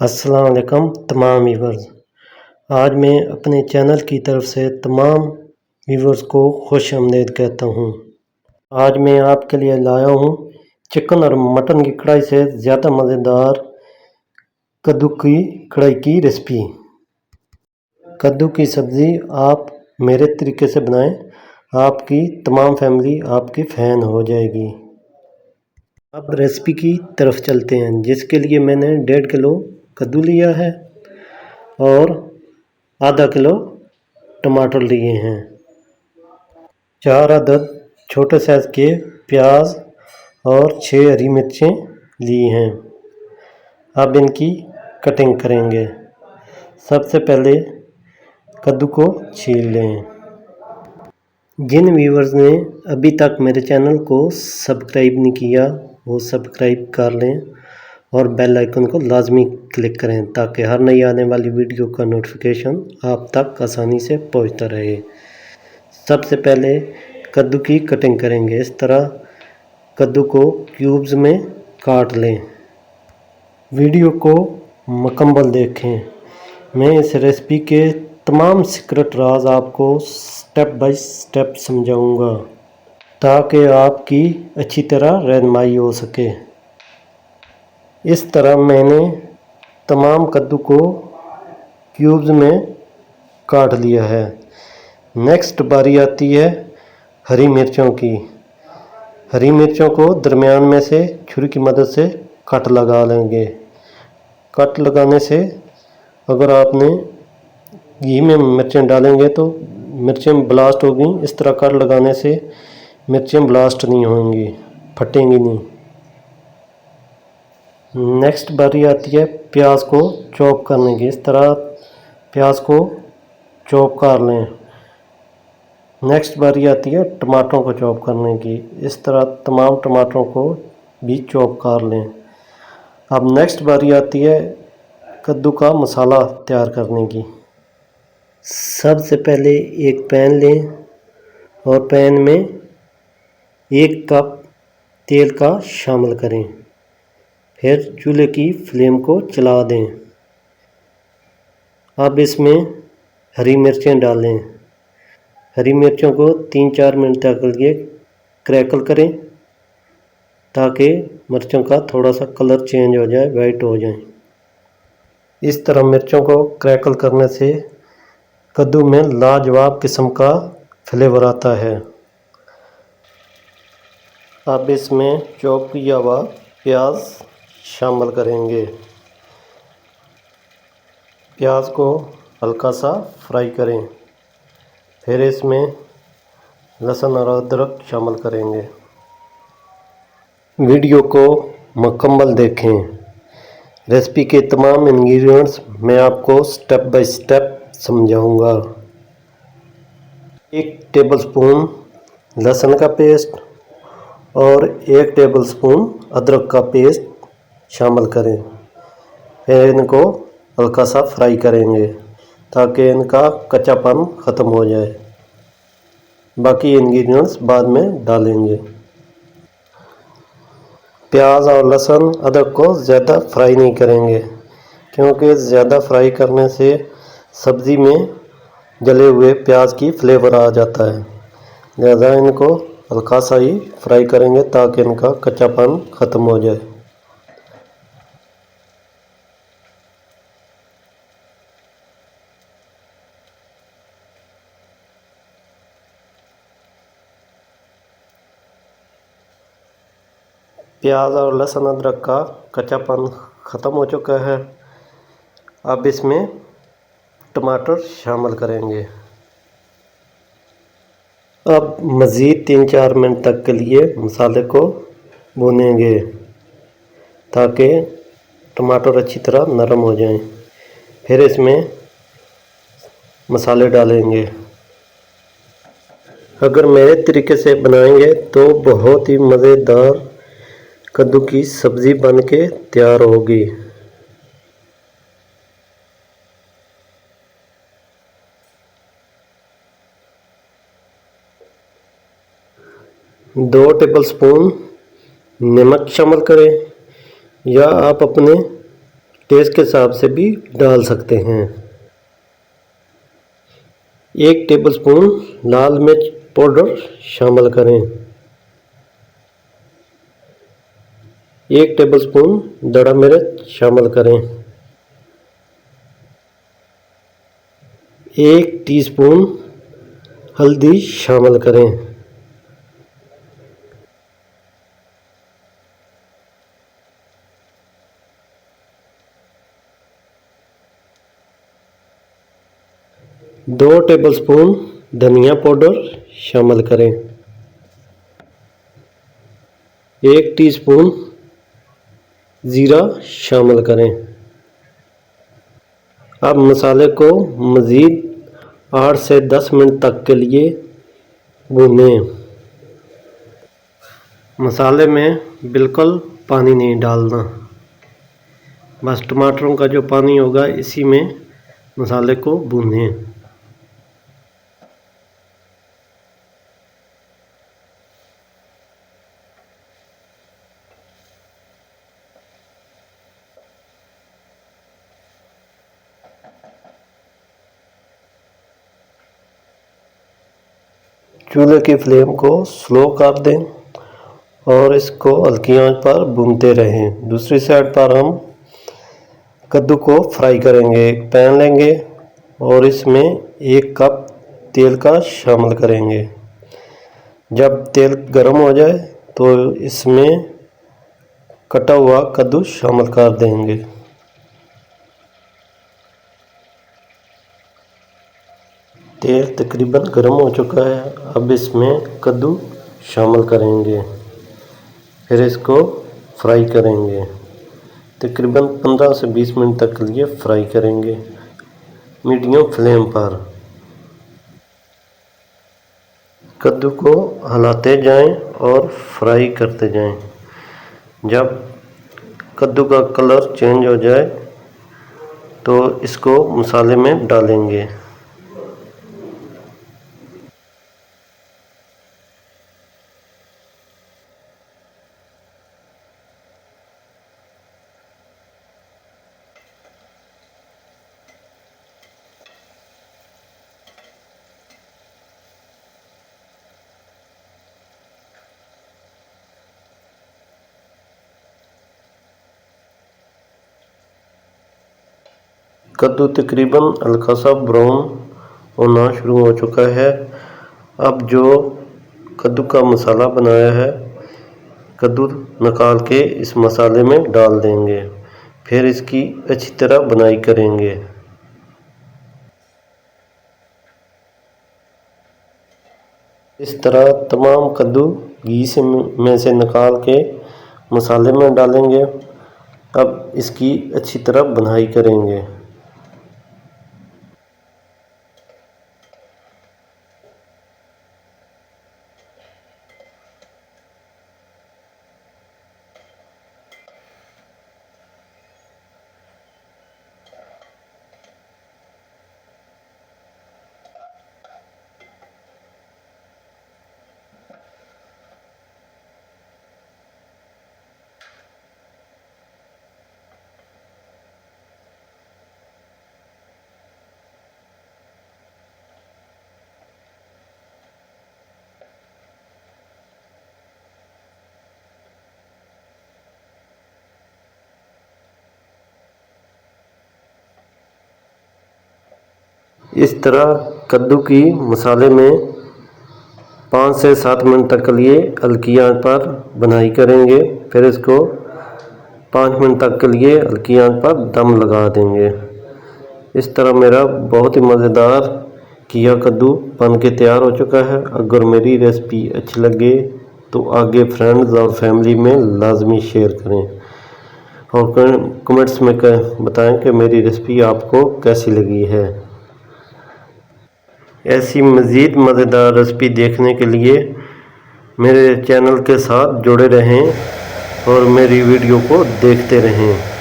अस्सलाम वालेकुम तमाम व्यूवर्स। आज मैं अपने चैनल की तरफ से तमाम व्यूवर्स को खुश आमदीद कहता हूँ। आज मैं आपके लिए लाया हूँ चिकन और मटन की कढ़ाई से ज़्यादा मज़ेदार कद्दू की कढ़ाई की रेसिपी। कद्दू की सब्ज़ी आप मेरे तरीके से बनाएं, आपकी तमाम फैमिली आपकी फ़ैन हो जाएगी। अब रेसिपी की तरफ चलते हैं, जिसके लिए मैंने 1.5 किलो कद्दू लिया है और आधा किलो टमाटर लिए हैं। 4 अदद छोटे साइज़ के प्याज और 6 हरी मिर्चें ली हैं। अब इनकी कटिंग करेंगे। सबसे पहले कद्दू को छील लें। जिन व्यूवर्स ने अभी तक मेरे चैनल को सब्सक्राइब नहीं किया वो सब्सक्राइब कर लें और बेल आइकन को लाजमी क्लिक करें ताकि हर नई आने वाली वीडियो का नोटिफिकेशन आप तक आसानी से पहुंचता रहे। सबसे पहले कद्दू की कटिंग करेंगे। इस तरह कद्दू को क्यूब्स में काट लें। वीडियो को मुकम्मल देखें। मैं इस रेसिपी के तमाम सीक्रेट राज आपको स्टेप बाय स्टेप समझाऊंगा ताकि आपकी अच्छी तरह रहनुमाई हो सके। इस तरह मैंने तमाम कद्दू को क्यूब्स में काट लिया है। नेक्स्ट बारी आती है हरी मिर्चों की। हरी मिर्चों को दरमियान में से छुरी की मदद से कट लगा लेंगे। कट लगाने से अगर आपने घी में मिर्चें डालेंगे तो मिर्चें ब्लास्ट होगी। इस तरह कट लगाने से मिर्चें ब्लास्ट नहीं होंगी, फटेंगी नहीं। नेक्स्ट बारी आती है प्याज को चॉप करने की। इस तरह प्याज को चॉप कर लें। नेक्स्ट बारी आती है टमाटरों को चॉप करने की। इस तरह तमाम टमाटरों को भी चॉप कर लें। अब नेक्स्ट बारी आती है कद्दू का मसाला तैयार करने की। सबसे पहले एक पैन लें और पैन में 1 कप तेल का शामिल करें। फिर चूल्हे की फ्लेम को चला दें। अब इसमें हरी मिर्चें डालें। हरी मिर्चों को 3-4 मिनट तक के लिए क्रैकल करें ताकि मिर्चों का थोड़ा सा कलर चेंज हो जाए, वाइट हो जाए। इस तरह मिर्चों को क्रैकल करने से कद्दू में लाजवाब किस्म का फ्लेवर आता है। अब इसमें चॉप किया हुआ प्याज शामिल करेंगे। प्याज को हल्का सा फ्राई करें। फिर इसमें लहसुन और अदरक शामिल करेंगे। वीडियो को मुकम्मल देखें। रेसिपी के तमाम इंग्रेडिएंट्स मैं आपको स्टेप बाय स्टेप समझाऊंगा। 1 टेबलस्पून लहसुन का पेस्ट और 1 टेबलस्पून अदरक का पेस्ट शामिल करें। फिर इनको हल्का सा फ्राई करेंगे ताकि इनका कच्चापन ख़त्म हो जाए। बाकी इंग्रेडिएंट्स बाद में डालेंगे। प्याज और लहसुन अदरक को ज़्यादा फ्राई नहीं करेंगे क्योंकि ज़्यादा फ्राई करने से सब्ज़ी में जले हुए प्याज की फ्लेवर आ जाता है। लिहाजा इनको हल्का सा ही फ्राई करेंगे ताकि इनका कच्चापन ख़त्म हो जाए। प्याज और लहसुन अदरक का कच्चापन ख़त्म हो चुका है। अब इसमें टमाटर शामिल करेंगे। अब मज़ीद 3-4 मिनट तक के लिए मसाले को भूनेंगे ताकि टमाटर अच्छी तरह नरम हो जाएं। फिर इसमें मसाले डालेंगे। अगर मेरे तरीके से बनाएंगे तो बहुत ही मज़ेदार कद्दू की सब्ज़ी बन के तैयार होगी। दो टेबलस्पून नमक शामिल करें या आप अपने टेस्ट के हिसाब से भी डाल सकते हैं। 1 टेबलस्पून लाल मिर्च पाउडर शामिल करें। 1 टेबलस्पून दड़ा मिर्च शामिल करें। 1 टीस्पून हल्दी शामिल करें। दो टेबलस्पून धनिया पाउडर शामिल करें। 1 टीस्पून ज़ीरा शामिल करें। अब मसाले को मज़ीद 8 से 10 मिनट तक के लिए भूनें। मसाले में बिल्कुल पानी नहीं डालना, बस टमाटरों का जो पानी होगा इसी में मसाले को भूनें। चूल्हे की फ्लेम को स्लो कर दें और इसको हल्की आंच पर भूनते रहें। दूसरी साइड पर हम कद्दू को फ्राई करेंगे। एक पैन लेंगे और इसमें 1 कप तेल का शामिल करेंगे। जब तेल गर्म हो जाए तो इसमें कटा हुआ कद्दू शामिल कर देंगे। तेल तकरीबन गर्म हो चुका है। अब इसमें कद्दू शामिल करेंगे, फिर इसको फ्राई करेंगे। तकरीबन 15 से 20 मिनट तक के लिए फ्राई करेंगे मीडियम फ्लेम पर। कद्दू को हिलाते जाएं और फ्राई करते जाएं। जब कद्दू का कलर चेंज हो जाए तो इसको मसाले में डालेंगे। कद्दू तकरीबन हल्का सा ब्राउन होना शुरू हो चुका है। अब जो कद्दू का मसाला बनाया है, कद्दू निकाल के इस मसाले में डाल देंगे, फिर इसकी अच्छी तरह बुनाई करेंगे। इस तरह तमाम कद्दू घी में से निकाल के मसाले में डालेंगे। अब इसकी अच्छी तरह बुनाई करेंगे। इस तरह कद्दू की मसाले में 5 से 7 मिनट तक के लिए हल्की आंच पर बुनाई करेंगे। फिर इसको 5 मिनट तक के लिए हल्की आंच पर दम लगा देंगे। इस तरह मेरा बहुत ही मज़ेदार किया कद्दू बन के तैयार हो चुका है। अगर मेरी रेसिपी अच्छी लगे तो आगे फ्रेंड्स और फैमिली में लाजमी शेयर करें और कमेंट्स में बताएं कि मेरी रेसिपी आपको कैसी लगी है। ऐसी मज़ीद मज़ेदार रेसिपी देखने के लिए मेरे चैनल के साथ जुड़े रहें और मेरी वीडियो को देखते रहें।